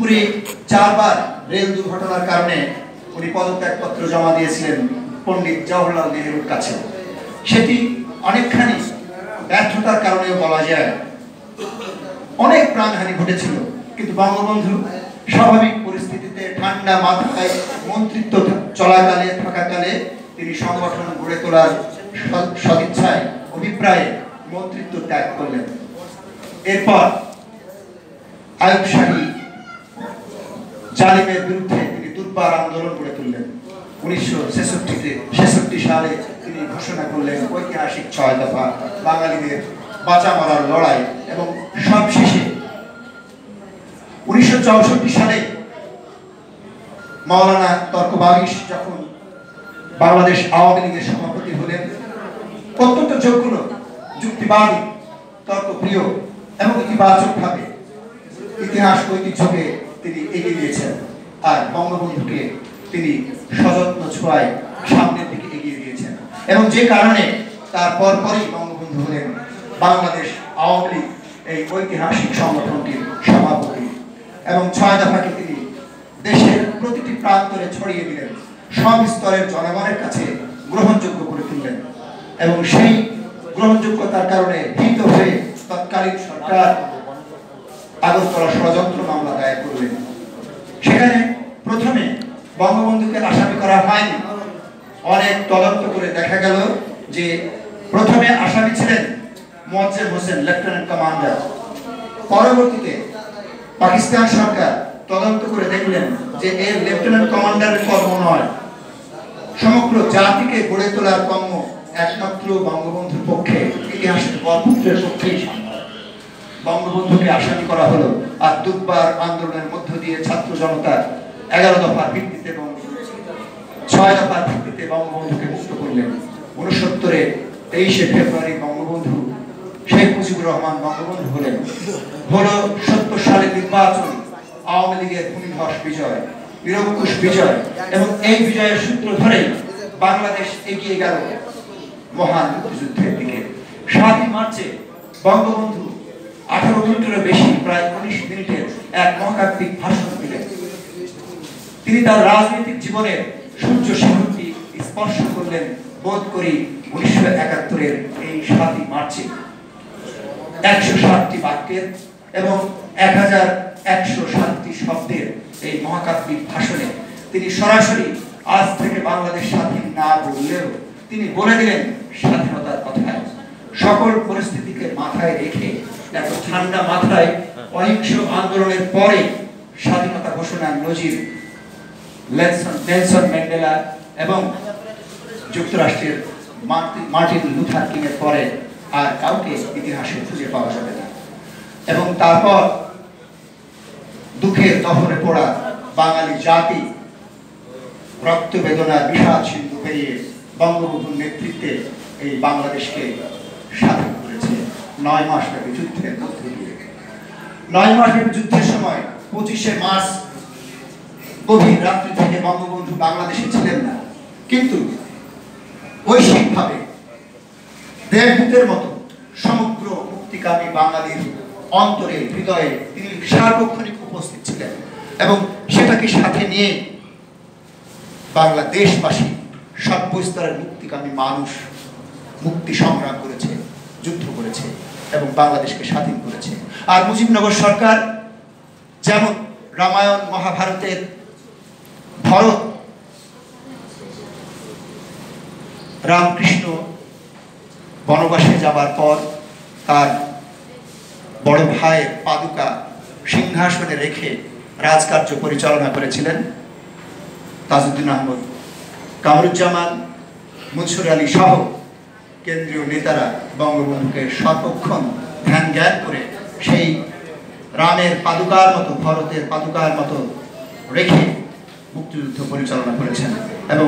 দুপুরে 4 বার রেল দুর্ঘটনার কারণে উনি পদত্যাগপত্র জমা দিয়েছিলেন পণ্ডিত জওহরলাল নেহরুর কাছে। সেটি অনেকখানি ব্যর্থতার কারণেও বলা যায়। অনেক প্রাণহানি ঘটেছিল, কিন্তু বঙ্গবন্ধু স্বাভাবিক পরিস্থিতিতে ঠান্ডা মাথায় মন্ত্রিত্ব থাকাকালে তিনি সংগঠন গড়ে তোলার সদিচ্ছায় অভিপ্রায়ে মন্ত্রিত্ব ত্যাগ করলেন। এরপর আইয়ুব শাহী জালিমের বিরুদ্ধে তিনি দুর্বার আন্দোলন গড়ে তুললেন। 1966 সালে তিনি ঘোষণা করলেন ঐতিহাসিক 6 দফা বাঙালিদের বাঁচা মরার লড়াই, এবং সবশেষে 1964 সালে মাওলানা তর্ক বাগিশ যখন বাংলাদেশ আওয়ামী লীগের সভাপতি হলেন, অত্যন্ত যোগ্য, যুক্তিবাদী, তর্কপ্রিয় এবং ইতিবাচকভাবে ইতিহাস ঐতিহ্যকে তিনি এগিয়ে দিয়েছেন, আর বঙ্গবন্ধুকে তিনি সযত্ন ছোঁয়ায় সামনের দিকে এগিয়ে দিয়েছেন। এবং যে কারণে তার পরপরই বঙ্গবন্ধু হলেন বাংলাদেশ আওয়ামী লীগ এই ঐতিহাসিক সংগঠনটির সভাপতি, এবং 6 দফাকে তিনি দেশের প্রতিটি প্রান্তরে ছড়িয়ে দিলেন, সব স্তরের জনগণের কাছে গ্রহণযোগ্য করে তুললেন। এবং সেই গ্রহণযোগ্যতার কারণে ভীত হয়ে তৎকালীন সরকার আগরতলা ষড়যন্ত্র মামলা দায়ের করলেন। সেখানে প্রথমে বঙ্গবন্ধুকে আসামি করা হয়নি। অনেক তদন্ত করে দেখা গেল যে প্রথমে আসামি ছিলেন মোয়াজ্জেম হোসেন, লেফটেন্যান্ট কমান্ডার। পরবর্তীতে পাকিস্তান সরকার তদন্ত করে দেখলেন যে এর লেফটেন্যান্ট কমান্ডারের কর্ম নয়, সমগ্র জাতিকে গড়ে তোলার কর্ম একমাত্র বঙ্গবন্ধুর পক্ষে, ইতিহাসের বরপুত্রের পক্ষেই সম্ভব। বঙ্গবন্ধুকে আসামি করা হলো, আর দুর্বার আন্দোলনের মধ্য দিয়ে ছাত্র জনতার 11 দফার ভিত্তিতে এবং 6 দফার ভিত্তিতে বঙ্গবন্ধুকে মুক্ত করলেন। 69-এ 23শে ফেব্রুয়ারি বঙ্গবন্ধু শেখ মুজিবুর রহমান বঙ্গবন্ধু হলেন। হলো 70 সালের নির্বাচন, আওয়ামী লীগের ভূমিধস বিজয়, নিরঙ্কুশ বিজয়, এবং এই বিজয়ের সূত্র ধরেই বাংলাদেশ এগিয়ে গেল মহান মুক্তিযুদ্ধের দিকে। 7 মার্চে বঙ্গবন্ধু 18 মিনিটেরও বেশি, প্রায় 19 মিনিটের এক মহাকাব্যিক ভাষণ দিলেন। তিনি তার রাজনৈতিক জীবনের সূর্য শিখরটি স্পর্শ করলেন বোধ করি 1971-এর এই 7 মার্চে। 107টি বাক্যের এবং 1107টি শব্দের এই মহাকাব্যিক ভাষণে তিনি সরাসরি আজ থেকে বাংলাদেশ স্বাধীন না বললেও তিনি বলে দিলেন স্বাধীনতার কথা। সকল পরিস্থিতিকে মাথায় রেখে এত ঠান্ডা মাথায় অহিংস আন্দোলনের পরে স্বাধীনতা ঘোষণার নজির নেলসন ম্যান্ডেলা এবং যুক্তরাষ্ট্রের মার্টিন লুথার কিং এর পরে আর কাউকে ইতিহাসে খুঁজে পাওয়া যাবে না। এবং তারপর দুঃখের দহরে পড়া বাঙালি জাতি রক্ত বেদনার বিষাদ সিন্ধু পেরিয়ে বঙ্গবন্ধুর নেতৃত্বে এই বাংলাদেশকে স্বাধীন করেছে 9 মাস ব্যাপী যুদ্ধের মধ্যে দিয়ে। 9 মাস ব্যাপী যুদ্ধের সময় 25শে মার্চ গভীর রাত্রি থেকে বঙ্গবন্ধু বাংলাদেশে ছিলেন না, কিন্তু ঐশিকভাবে দেবদূতের মতো সমগ্র মুক্তিকামী বাঙালির অন্তরে, হৃদয়ে তিনি সার্বক্ষণিক উপস্থিত ছিলেন, এবং সেটাকে সাথে নিয়ে বাংলাদেশবাসী সর্বস্তরের মুক্তিকামী মানুষ মুক্তি সংগ্রাম করেছে, যুদ্ধ করেছে এবং বাংলাদেশকে স্বাধীন করেছে। আর মুজিবনগর সরকার যেমন রামায়ণ মহাভারতের ভরত রামকৃষ্ণ বনবাসে যাবার পর তার বড় ভাইয়ের পাদুকা সিংহাসনে রেখে রাজকার্য পরিচালনা করেছিলেন, তাজউদ্দিন আহমদ, কামরুজ্জামান, মনসুর আলী সহ কেন্দ্রীয় নেতারা বঙ্গবন্ধুকে সর্বক্ষণ ধ্যান জ্ঞান করে সেই রামের পাদুকার মতো, ভরতের পাদুকার মতো রেখে মুক্তিযুদ্ধ পরিচালনা করেছেন। এবং